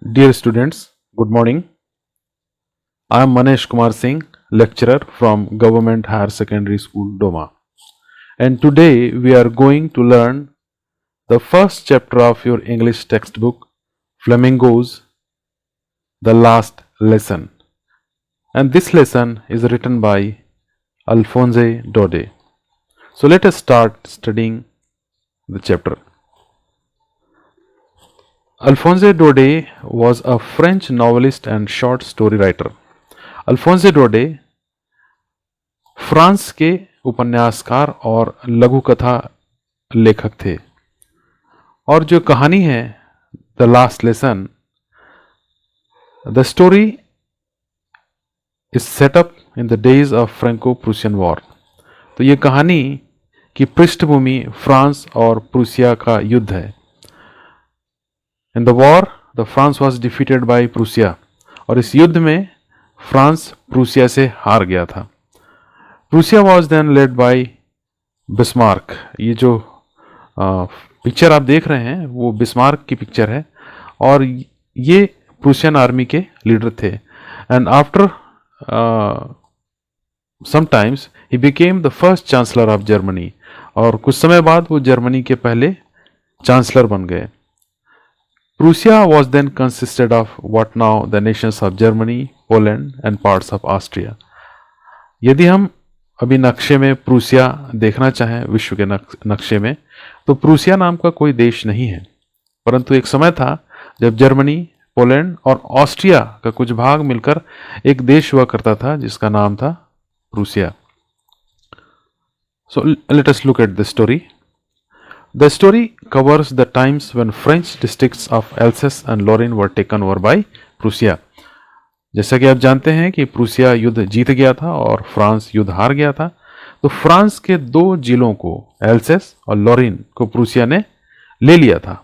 Dear students, good morning. I am Manesh Kumar Singh, lecturer from Government Higher Secondary School, Doma. And today we are going to learn the first chapter of your English textbook, Flamingos, the last lesson. And this lesson is written by Alphonse Daudet. So let us start studying the chapter. Alphonse Daudet was a French novelist and short story writer. Alphonse Daudet France के उपन्यासकार और लघु कथा लेखक थे और जो कहानी है the last lesson, the story is setup in the days of Franco Prussian war. तो ये कहानी की पृष्ठभूमि फ्रांस और प्रूसिया का युद्ध है। In the war the France was defeated by Prussia, और इस युद्ध में फ्रांस प्रूसिया से हार गया था। Prussia was then led by Bismarck. ये जो पिक्चर आप देख रहे हैं वो बिस्मार्क की पिक्चर है और ये प्रूसियन आर्मी के लीडर थे। And after sometimes he became the first chancellor of Germany, और कुछ समय बाद वो जर्मनी के पहले चांसलर बन गए। Prussia was then consisted of what now the nations of Germany, Poland and parts of Austria. यदि हम अभी नक्शे में प्रूसिया देखना चाहें, विश्व के नक्शे में, तो प्रूसिया नाम का कोई देश नहीं है, परंतु एक समय था जब जर्मनी, पोलैंड और ऑस्ट्रिया का कुछ भाग मिलकर एक देश हुआ करता था जिसका नाम था Prussia. So let us look at the story. The story covers the times when French districts of Alsace and Lorraine were taken over by Prussia. जैसा कि आप जानते हैं कि प्रूसिया युद्ध जीत गया था और फ्रांस युद्ध हार गया था, तो फ्रांस के दो जिलों को, एल्सेस और लॉरेन को, प्रूसिया ने ले लिया था।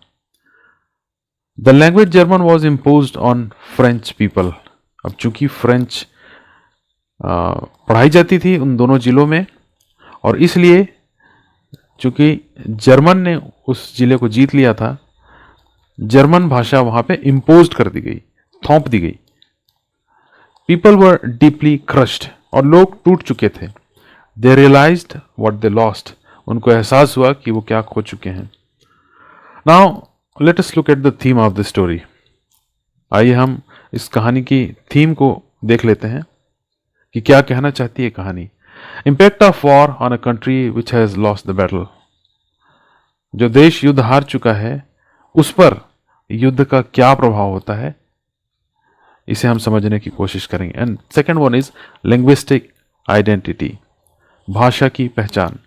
The language German was imposed on French people. अब चूंकि फ्रेंच पढ़ाई जाती थी उन दोनों जिलों में, और इसलिए चूंकि जर्मन ने उस जिले को जीत लिया था, जर्मन भाषा वहां पे इम्पोज्ड कर दी गई, थोप दी गई। पीपल वर डीपली क्रश्ड, और लोग टूट चुके थे। दे रियलाइज्ड व्हाट दे लॉस्ट, उनको एहसास हुआ कि वो क्या खो चुके हैं। Now let us look at the theme of the story. आइए हम इस कहानी की थीम को देख लेते हैं कि क्या कहना चाहती है कहानी। Impact of war on a country which has lost the battle. जो देश युद्ध हार चुका है उस पर युद्ध का क्या प्रभाव होता है, इसे हम समझने की कोशिश करेंगे। And second one is linguistic identity, भाषा की पहचान।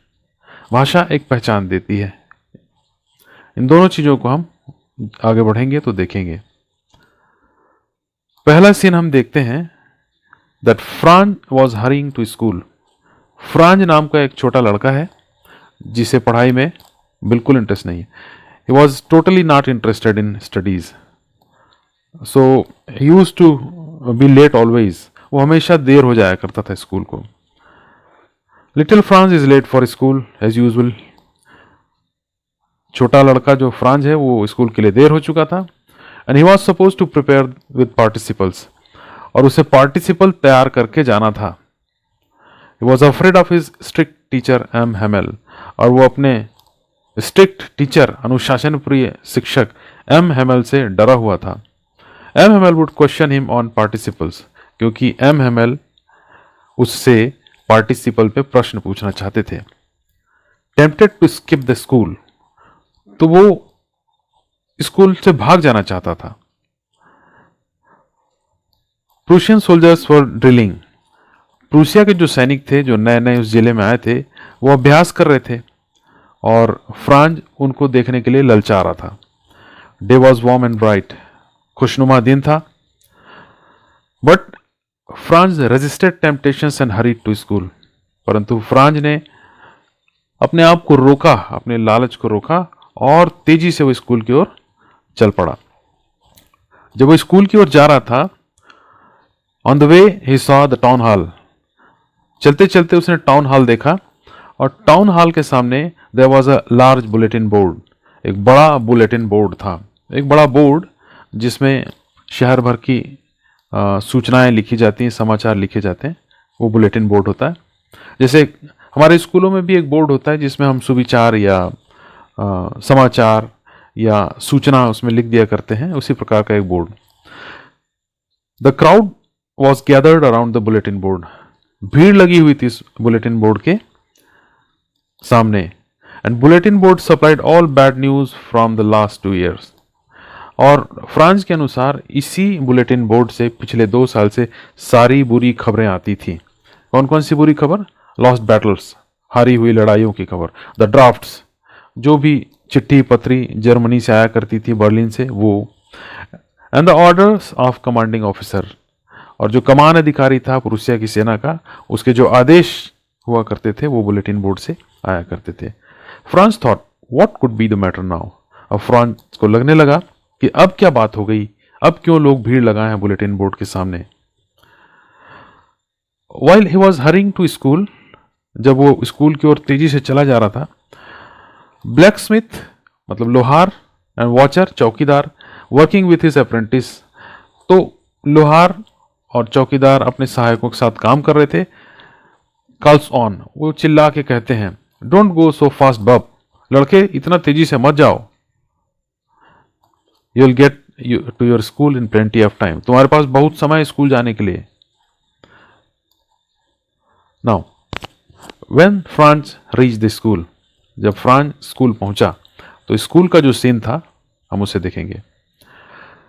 भाषा एक पहचान देती है। इन दोनों चीजों को हम आगे बढ़ेंगे तो देखेंगे। पहला सीन हम देखते हैं that Franz was hurrying to school. Franz नाम का एक छोटा लड़का है जिसे पढ़ाई में बिल्कुल इंटरेस्ट नहीं है। He was totally not interested in studies, so he used to be late always. वो हमेशा देर हो जाया करता था स्कूल को। Little Franz is late for school as usual. छोटा लड़का जो फ्रांज है वो स्कूल के लिए देर हो चुका था। And he was suppose to prepare with participles, और उसे पार्टिसिपल तैयार करके जाना था। He was afraid of his strict teacher M. Hamel, और वो अपने स्ट्रिक्ट टीचर, अनुशासन प्रिय शिक्षक M. Hamel से डरा हुआ था। M. Hamel would question him on participles, क्योंकि M. Hamel उससे पार्टिसिपल पे प्रश्न पूछना चाहते थे। Tempted to skip the school, तो वो स्कूल से भाग जाना चाहता था। Prussian soldiers were drilling. Prussia के जो सैनिक थे जो नए नए उस जिले में आए थे वो अभ्यास कर रहे थे और फ्रांज उनको देखने के लिए ललचा रहा था। Day was warm and bright, खुशनुमा दिन था। But Franz resisted temptations and hurried to school, परंतु फ्रांज ने अपने आप को रोका, अपने लालच को रोका और तेजी से वो स्कूल की ओर चल पड़ा। जब वो स्कूल की ओर जा रहा था, on the way he saw the town hall. चलते चलते उसने टाउन हॉल देखा, और टाउन हॉल के सामने there was a large bulletin board. एक बड़ा बुलेटिन बोर्ड था, एक बड़ा बोर्ड जिसमें शहर भर की सूचनाएं लिखी जाती हैं, समाचार लिखे जाते हैं, वो बुलेटिन बोर्ड होता है। जैसे हमारे स्कूलों में भी एक बोर्ड होता है जिसमें हम सुविचार या समाचार या सूचना उसमें लिख दिया करते हैं, उसी प्रकार का एक board. The crowd was gathered around the bulletin board. भीड़ लगी हुई थी इस बुलेटिन बोर्ड के सामने। And bulletin board supplied all bad news from the last 2 years। और फ्रांस के अनुसार इसी बुलेटिन बोर्ड से पिछले 2 साल से सारी बुरी खबरें आती थी। कौन कौन सी बुरी खबर? लॉस्ट बैटल्स, हारी हुई लड़ाइयों की खबर। द ड्राफ्ट्स, जो भी चिट्ठी पत्री जर्मनी से आया करती थी, बर्लिन से, वो। And the orders of commanding officer, और जो कमान अधिकारी था प्रूसिया की सेना का, उसके जो आदेश हुआ करते थे वो बुलेटिन बोर्ड से आया करते थे। France thought what could be the matter now. अब फ्रांस को लगने लगा कि अब क्या बात हो गई, अब क्यों लोग भीड़ लगाए हैं बुलेटिन बोर्ड के सामने। While he was hurrying to school, जब वो स्कूल की ओर तेजी से चला जा रहा था, ब्लैक स्मिथ मतलब लोहार एंड वॉचर चौकीदार वर्किंग विथ हिज अप्रेंटिस, तो लोहार और चौकीदार अपने सहायकों के साथ काम कर रहे थे। कॉल्स ऑन, वो चिल्ला के कहते हैं, डोंट गो सो फास्ट बब, लड़के इतना तेजी से मत जाओ, you will get to your school in plenty of time, तुम्हारे पास बहुत समय है स्कूल जाने के लिए। Now when Franz reach the school, जब फ्रांस स्कूल पहुंचा तो स्कूल का जो सीन था हम उसे देखेंगे।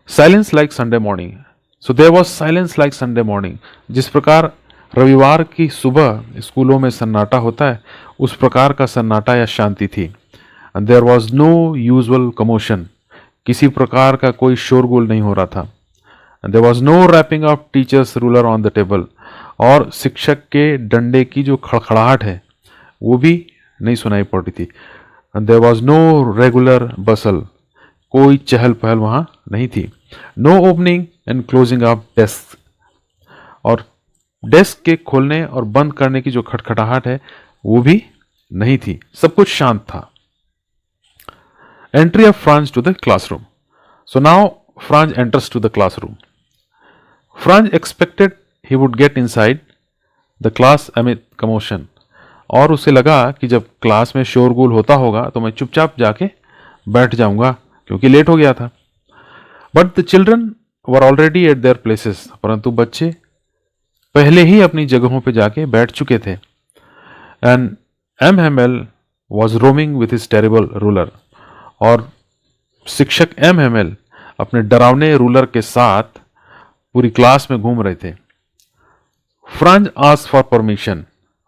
Silence like Sunday morning, so there was silence like Sunday morning. जिस प्रकार रविवार की सुबह स्कूलों में सन्नाटा होता है, उस प्रकार का सन्नाटा या शांति थी। And there was no usual commotion, किसी प्रकार का कोई शोरगुल नहीं हो रहा था। And there was no rapping of teacher's ruler on the table, और शिक्षक के डंडे की जो खड़खड़ाहट है वो भी नहीं सुनाई पड़ रही थी। And there was no regular bustle, कोई चहल पहल वहां नहीं थी। No opening and closing of desk, और डेस्क के खोलने और बंद करने की जो खटखटाहट है वो भी नहीं थी, सब कुछ शांत था। Entry of Franz to the classroom, so now Franz enters to the classroom. Franz expected he would get inside the class amid commotion, और उसे लगा कि जब क्लास में शोरगुल होता होगा तो मैं चुपचाप जाके बैठ जाऊंगा क्योंकि लेट हो गया था। But the children were already eight there places, परंतु बच्चे पहले ही अपनी जगहों पे जाके बैठ चुके थे। And M Hamel was roaming with his terrible ruler, और शिक्षक एम हेमेल अपने डरावने रूलर के साथ पूरी क्लास में घूम रहे थे। Franz asked for permission,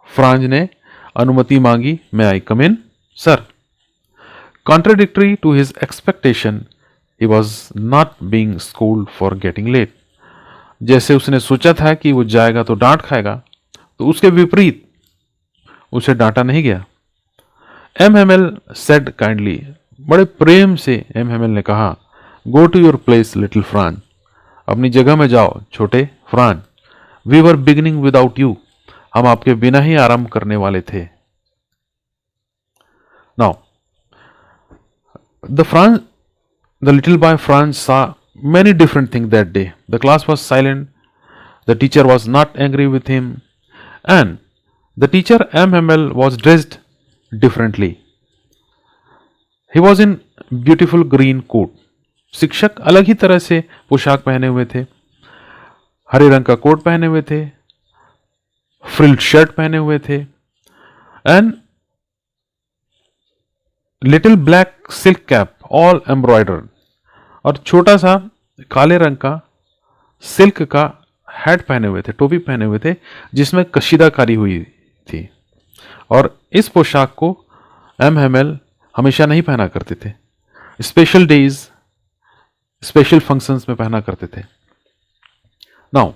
Franz ने अनुमति मांगी, may I come in sir. Contradictory to his expectation, he was not being scolded for getting late. जैसे उसने सोचा था कि वो जाएगा तो डांट खाएगा, तो उसके विपरीत उसे डांटा नहीं गया। एम हेमेल सेड काइंडली, बड़े प्रेम से एम हेमेल ने कहा, go to your place little Franz, अपनी जगह में जाओ छोटे फ्रांस। We were beginning without you, हम आपके बिना ही आरंभ करने वाले थे। Now the little boy Franz saw many different things that day. The class was silent, the teacher was not angry with him, and the teacher M. Hamel was dressed differently. He was in beautiful green coat. शिक्षक अलग ही तरह से पोशाक पहने हुए थे, हरे रंग का कोट पहने हुए थे, फ्रिल्ड शर्ट पहने हुए थे, and little black silk cap all embroidered, और छोटा सा काले रंग का सिल्क का हैट पहने हुए थे, टोपी पहने हुए थे जिसमें कशीदाकारी हुई थी। और इस पोशाक को एम हेमेल हमेशा नहीं पहना करते थे, स्पेशल डेज स्पेशल फंक्शंस में पहना करते थे। नाउ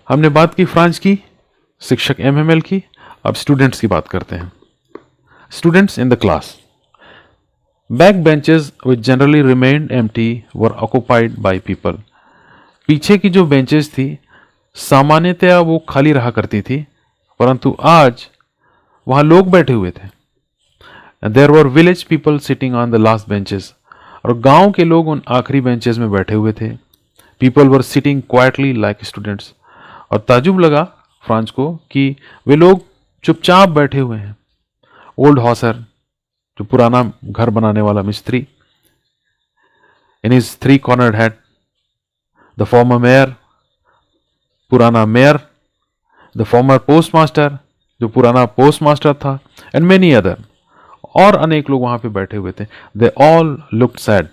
हमने बात की फ्रांस की, शिक्षक एम हेमेल की, अब स्टूडेंट्स की बात करते हैं। Students in the class, back benches which generally remained empty were occupied by people. पीछे की जो बेंचेस थी सामान्यतया वो खाली रहा करती थी, परंतु आज वहां लोग बैठे हुए थे। There were village people sitting on the last benches, और गांव के लोग उन आखिरी बेंचेस में बैठे हुए थे। People were sitting quietly like students. और ताजुब लगा फ्रांज को कि वे लोग चुपचाप बैठे हुए हैं। ओल्ड हॉसर, जो पुराना घर बनाने वाला मिस्त्री, in his 3 cornered head, the former mayor, पुराना मेयर, द फॉर्मर पोस्टमास्टर, जो पुराना पोस्टमास्टर था, एंड मेनी अदर, और अनेक लोग वहां पे बैठे हुए थे। दे ऑल लुक्ड सैड,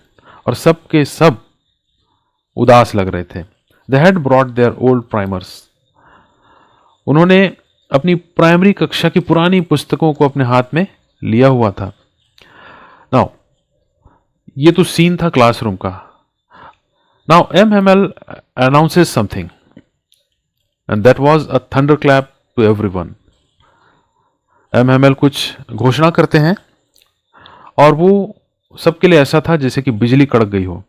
और सब के सब उदास लग रहे थे। They had brought their old primers, उन्होंने अपनी प्राइमरी कक्षा की पुरानी पुस्तकों को अपने हाथ में लिया हुआ था। नाउ ये तो सीन था क्लासरूम का। Now MML announces something and that was a thunder clap to everyone. MML कुछ घोषणा करते हैं और वो सबके लिए ऐसा था जैसे कि बिजली कड़क गई हो।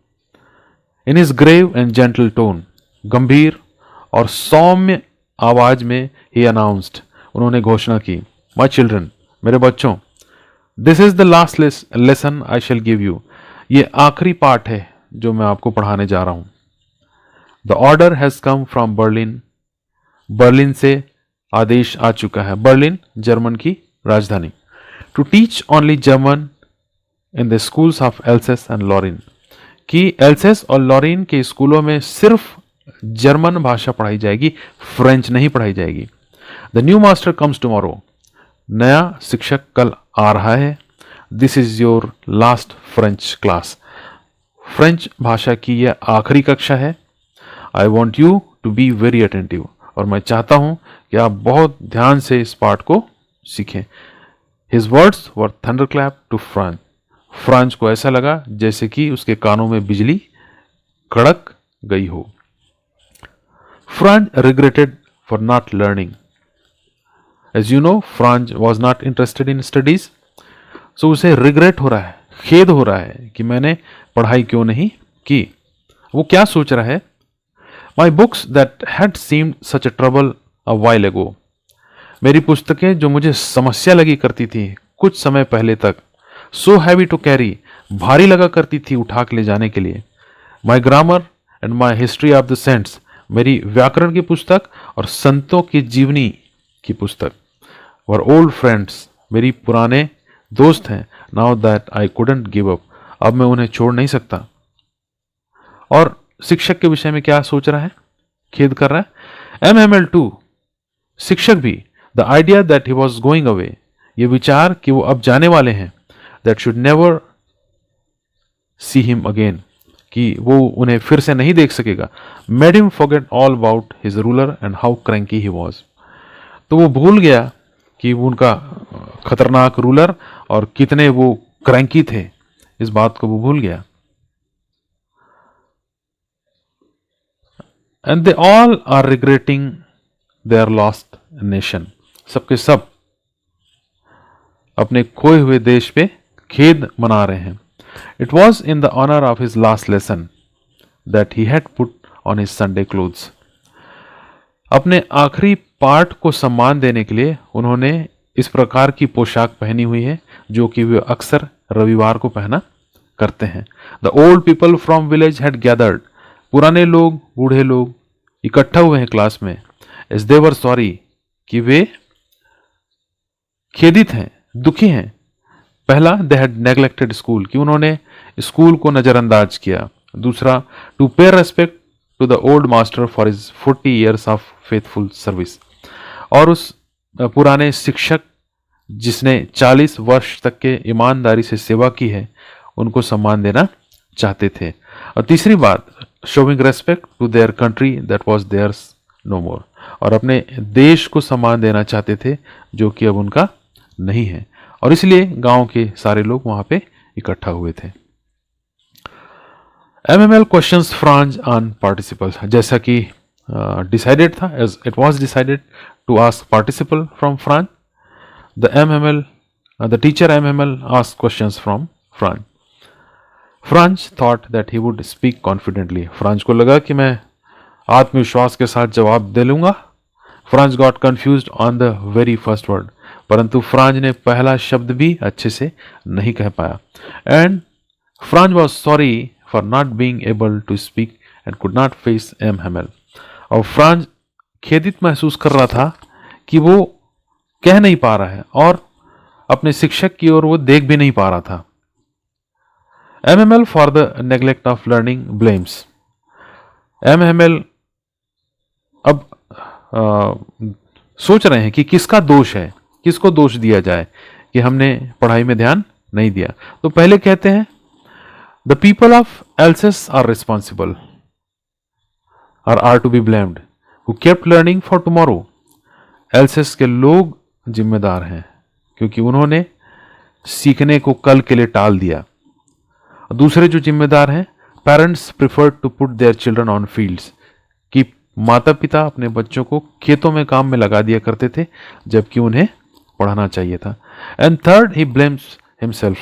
In his grave and gentle tone, गंभीर और सौम्य आवाज में ही अनाउंस्ड, उन्होंने घोषणा की, माय चिल्ड्रन, मेरे बच्चों, this is the last lesson I shell give you, ये आखिरी पाठ है जो मैं आपको पढ़ाने जा रहा हूं। The order has come from Berlin, Berlin से आदेश आ चुका है, बर्लिन जर्मन की राजधानी, to teach only German in the schools of Alsace and Lorraine, कि एल्सेस और लॉरिन के स्कूलों में सिर्फ जर्मन भाषा पढ़ाई जाएगी, फ्रेंच नहीं पढ़ाई जाएगी। The new master comes tomorrow, नया शिक्षक कल आ रहा है। This is your last French class, French भाषा की यह आखिरी कक्षा है। I want you to be very attentive, और मैं चाहता हूं कि आप बहुत ध्यान से इस पाठ को सीखें। His words were thunder clap to Franz, Franz को ऐसा लगा जैसे कि उसके कानों में बिजली कड़क गई हो। Franz regretted for not learning. As you know, Franz was not interested in studies. So उसे regret हो रहा है, खेद हो रहा है कि मैंने पढ़ाई क्यों नहीं की। वो क्या सोच रहा है? My books that had seemed such a trouble a while ago. मेरी पुस्तकें जो मुझे समस्या लगी करती थी कुछ समय पहले तक, so heavy to carry, भारी लगा करती थी उठा के ले जाने के लिए। My grammar and my history of the saints, मेरी व्याकरण की पुस्तक और संतों की जीवनी की पुस्तक, वर ओल्ड फ्रेंड्स, मेरी पुराने दोस्त हैं। Now that I couldn't give up, अब मैं उन्हें छोड़ नहीं सकता। और शिक्षक के विषय में क्या सोच रहा है, खेद कर रहा है। MML2, शिक्षक भी, the idea that he was going away, ये विचार कि वो अब जाने वाले हैं, that should never see him again, कि वो उन्हें फिर से नहीं देख सकेगा, made him forget all about his ruler and how cranky he was, तो वो भूल गया कि वो उनका खतरनाक रूलर और कितने वो क्रैंकी थे, इस बात को वो भूल गया। And they all are regretting their lost nation, सबके सब अपने खोए हुए देश पे खेद मना रहे हैं। It was in the honor of his last lesson that he had put on his Sunday clothes. अपने आखिरी पाठ को सम्मान देने के लिए उन्होंने इस प्रकार की पोशाक पहनी हुई है जो कि वे अक्सर रविवार को पहना करते हैं। The old people from village had gathered. पुराने लोग, बूढ़े लोग इकट्ठा हुए हैं क्लास में। As they were sorry, कि वे खेदित हैं, दुखी हैं। पहला, दे हैड नेग्लेक्टेड स्कूल, कि उन्होंने स्कूल को नजरअंदाज किया। दूसरा, to pay respect to the old master for his 40 years of faithful service, और उस पुराने शिक्षक जिसने 40 वर्ष तक के ईमानदारी से सेवा की है, उनको सम्मान देना चाहते थे। और तीसरी बात, showing respect to their country that was theirs no more, और अपने देश को सम्मान देना चाहते थे जो कि अब उनका नहीं है, और इसलिए गांव के सारे लोग वहां पे इकट्ठा हुए थे। MML questions Franz on participles, जैसा कि डिसाइडेड था, as it was decided to ask participle from Franz, the teacher MML ask questions from Franz. Franz thought that he would speak confidently, Franz को लगा कि मैं आत्मविश्वास के साथ जवाब दे लूंगा। Franz got confused on the very first word, परंतु फ्रांज ने पहला शब्द भी अच्छे से नहीं कह पाया। And Franz was sorry for not being able to speak and could not face M. Hamel. और फ्रांज खेदित महसूस कर रहा था कि वो कह नहीं पा रहा है और अपने शिक्षक की ओर वो देख भी नहीं पा रहा था. M. Hamel for the neglect of learning blames. M. Hamel अब सोच रहे हैं कि किसका दोष है, किसको दोष दिया जाए कि हमने पढ़ाई में ध्यान नहीं दिया. तो पहले कहते हैं the people of Alsace are responsible are to be blamed who kept learning for tomorrow. Alsace के लोग जिम्मेदार हैं क्योंकि उन्होंने सीखने को कल के लिए टाल दिया. दूसरे जो जिम्मेदार हैं, parents preferred to put their children on fields, कि माता पिता अपने बच्चों को खेतों में काम में लगा दिया करते थे जबकि उन्हें पढ़ाना चाहिए था. And third he blames himself,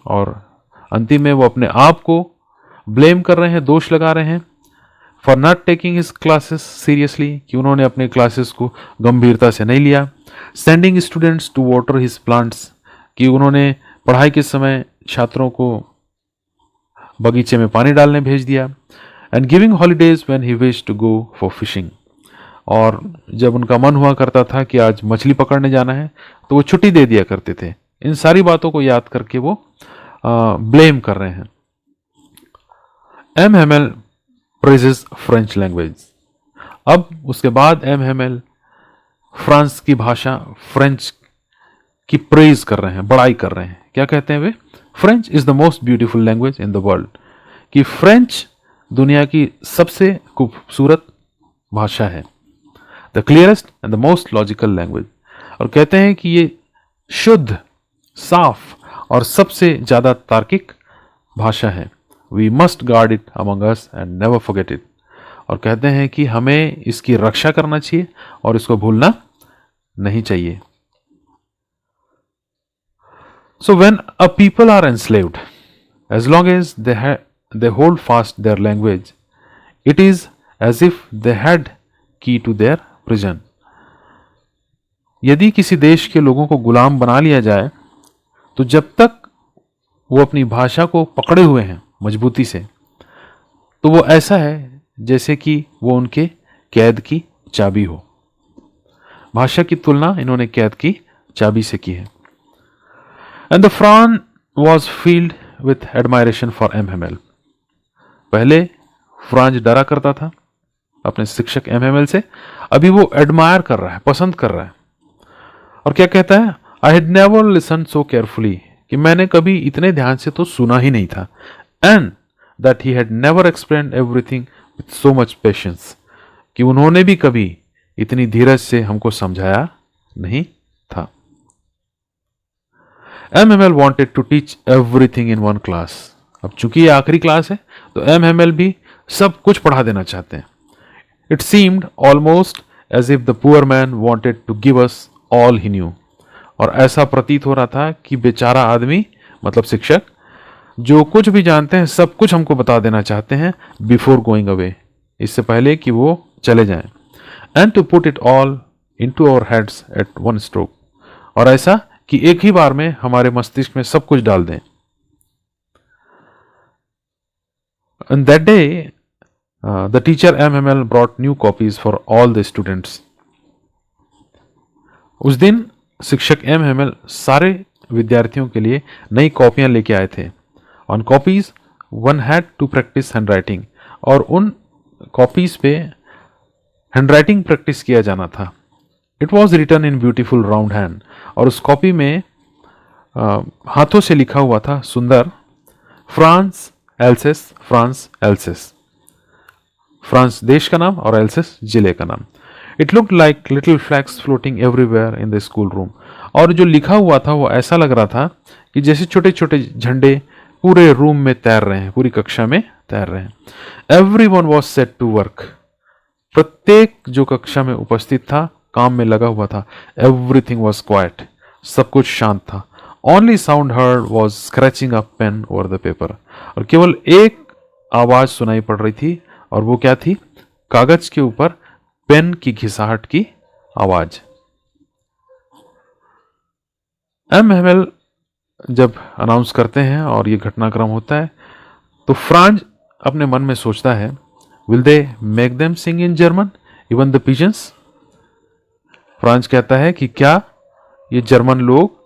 और अंतिम में वो अपने आप को ब्लेम कर रहे हैं, दोष लगा रहे हैं for not taking his classes seriously, कि उन्होंने अपने क्लासेस को गंभीरता से नहीं लिया. Sending students to water his plants, कि उन्होंने पढ़ाई के समय छात्रों को बगीचे में पानी डालने भेज दिया. And giving holidays when he wish to go for fishing, और जब उनका मन हुआ करता था कि आज मछली पकड़ने जाना है तो वो छुट्टी दे दिया करते थे. इन सारी बातों को याद करके वो ब्लेम कर रहे हैं. M Hamel praises French language. अब उसके बाद एम हेमेल फ्रांस की भाषा फ्रेंच की प्रेज कर रहे हैं, बड़ाई कर रहे हैं. क्या कहते हैं वे? French is the most beautiful language in the world, कि फ्रेंच दुनिया की सबसे खूबसूरत भाषा है. The clearest and the most logical language, और कहते हैं कि ये शुद्ध, साफ और सबसे ज्यादा तार्किक भाषा है. We must guard it among us and never forget it, और कहते हैं कि हमें इसकी रक्षा करना चाहिए और इसको भूलना नहीं चाहिए. So when a people are enslaved, as long as they hold fast their language, it is as if they had key to their prison. यदि किसी देश के लोगों को गुलाम बना लिया जाए तो जब तक वो अपनी भाषा को पकड़े हुए हैं मजबूती से, तो वो ऐसा है जैसे कि वो उनके कैद की चाबी हो. भाषा की तुलना इन्होंने कैद की चाबी से की है. And the Fran was filled with admiration for M. Hamel. पहले फ्रांज डरा करता था अपने शिक्षक एम हेमेल से, अभी वो एडमायर कर रहा है, पसंद कर रहा है. और क्या कहता है? I had never listen so carefully, कि मैंने कभी इतने ध्यान से तो सुना ही नहीं था. And that he had never explained everything with so much patience, कि उन्होंने भी कभी इतनी धीरज से हमको समझाया नहीं था. M Hamel wanted to teach everything in one class. अब चूंकि ये आखिरी क्लास है तो एम हेमेल भी सब कुछ पढ़ा देना चाहते हैं. It seemed almost as if the poor man wanted to give us all he knew, और ऐसा प्रतीत हो रहा था कि बेचारा आदमी, मतलब शिक्षक, जो कुछ भी जानते हैं सब कुछ हमको बता देना चाहते हैं बिफोर गोइंग अवे, इससे पहले कि वो चले जाएं. And to put it all into our heads at one stroke, और ऐसा कि एक ही बार में हमारे मस्तिष्क में सब कुछ डाल दें. On that day, the teacher M. Hamel brought new copies for all the students. उस दिन शिक्षक एम हेमेल सारे विद्यार्थियों के लिए नई कॉपियां लेके आए थे. On copies one had to practice handwriting, और उन कॉपीज पे हैंड राइटिंग प्रैक्टिस किया जाना था. It was written in beautiful round hand, और उस कॉपी में हाथों से लिखा हुआ था सुंदर, France else's, France else's, France देश का नाम और एल्सेस जिले का नाम. It looked like little flags floating everywhere in the school room, और जो लिखा हुआ था वो ऐसा लग रहा था कि जैसे छोटे छोटे झंडे पूरे रूम में तैर रहे हैं, पूरी कक्षा में तैर रहे हैं. Everyone was set to work. प्रत्येक जो कक्षा में उपस्थित था काम में लगा हुआ था. एवरीथिंग वाज क्वाइट, सब कुछ शांत था. Only sound heard was scratching a pen over the paper, और केवल एक आवाज सुनाई पड़ रही थी, और वो क्या थी? कागज के ऊपर पेन की घिसाहट की आवाज. एम हेमेल जब अनाउंस करते हैं और ये घटनाक्रम होता है तो फ्रांज अपने मन में सोचता है, will they make them sing in German even the pigeons? France कहता है कि क्या ये जर्मन लोग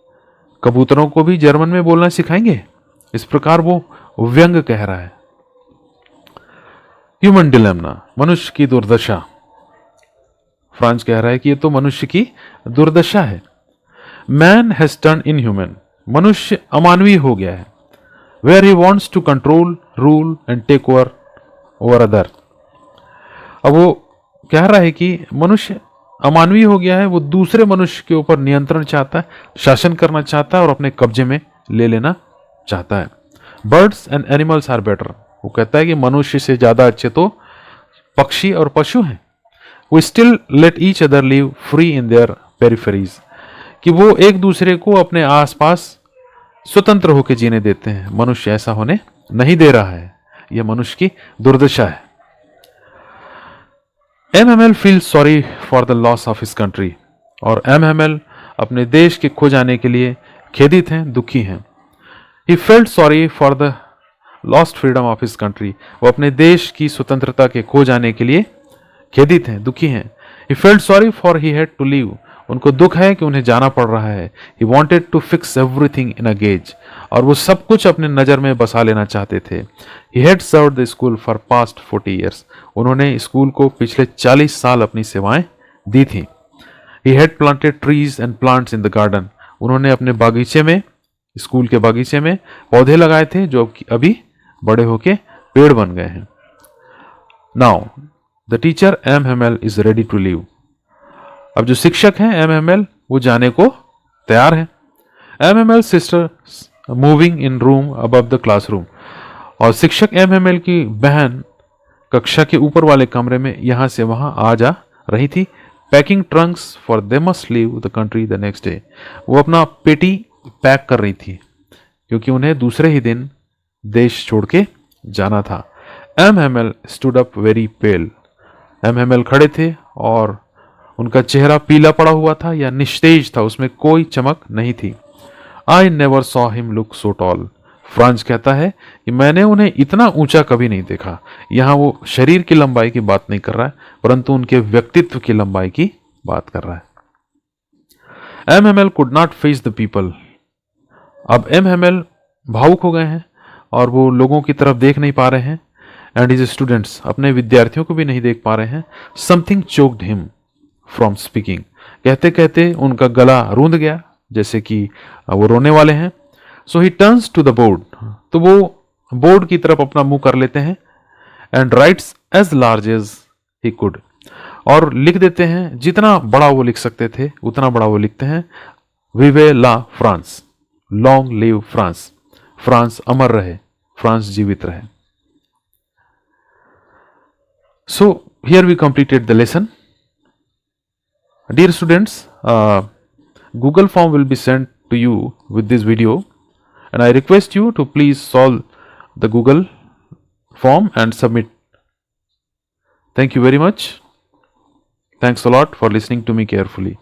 कबूतरों को भी जर्मन में बोलना सिखाएंगे? इस प्रकार वो व्यंग कह रहा है। ह्यूमन डिलेम्ना, मनुष्य की दुर्दशा। फ्रांस कह रहा है कि ये तो मनुष्य की दुर्दशा है। Man has turn inhuman, मनुष्य अमानवीय हो गया है। Where he wants to control, rule and take over other. अब वो कह रहा है कि मनुष्य अमानवीय हो गया है, वो दूसरे मनुष्य के ऊपर नियंत्रण चाहता है, शासन करना चाहता है और अपने कब्जे में ले लेना चाहता है। Birds and animals are better, वो कहता है कि मनुष्य से ज्यादा अच्छे तो पक्षी और पशु हैं। We still let each other live free in their peripheries, कि वो एक दूसरे को अपने आसपास स्वतंत्र होकर जीने देते हैं। मनुष्य ऐसा होने नहीं दे रहा है, यह मनुष्य की दुर्दशा है। MML feels sorry for the loss of his country, और MML अपने देश के खो जाने के लिए खेदित हैं, दुखी हैं। He felt sorry for the lost freedom of his country, वो अपने देश की स्वतंत्रता के खो जाने के लिए खेदित हैं, दुखी हैं। He felt sorry for he had to leave, उनको दुख है कि उन्हें जाना पड़ रहा है। He wanted to fix everything in a gauge, और वो सब कुछ अपने नज़र में बसा लेना चाहते थे। He had served the school for past 40 years, उन्होंने स्कूल को पिछले 40 साल अपनी सेवाएं दी थी। He had planted trees and plants in the garden, उन्होंने अपने बागीचे में, स्कूल के बागीचे में पौधे लगाए थे जो अभी बड़े होके पेड़ बन गए हैं। Now the teacher MML is ready to leave, अब जो शिक्षक हैं MML वो जाने को तैयार है। MML sister moving in room above the classroom, और शिक्षक MML की बहन कक्षा के ऊपर वाले कमरे में यहां से वहां आ जा रही थी। Packing Trunks for they must leave the country the next day, वो अपना पेटी पैक कर रही थी क्योंकि उन्हें दूसरे ही दिन देश छोड़ के जाना था। MML स्टूड अप वेरी पेल, MML खड़े थे और उनका चेहरा पीला पड़ा हुआ था या निस्तेज था, उसमें कोई चमक नहीं थी। I never saw him look so tall, France कहता है कि मैंने उन्हें इतना ऊंचा कभी नहीं देखा। यहां वो शरीर की लंबाई की बात नहीं कर रहा है, परंतु उनके व्यक्तित्व की लंबाई की बात कर रहा है। MML could not face the people, अब MML भावुक हो गए हैं और वो लोगों की तरफ देख नहीं पा रहे हैं। एंड हिज स्टूडेंट्स, अपने विद्यार्थियों को भी नहीं देख पा रहे हैं। Something choked him from speaking, कहते कहते उनका गला रूंध गया, जैसे कि वो रोने वाले हैं। So he turns to the board, तो वो बोर्ड की तरफ अपना मुंह कर लेते हैं। And writes as large as he could, और लिख देते हैं जितना बड़ा वो लिख सकते थे उतना बड़ा वो लिखते हैं। विवे ला France, long live France, France अमर रहे, फ्रांस जीवित रहे। So here we completed the lesson. Dear students, Google form will be sent to you with this video, and I request you to please solve the Google form and submit. Thank you very much. Thanks a lot for listening to me carefully.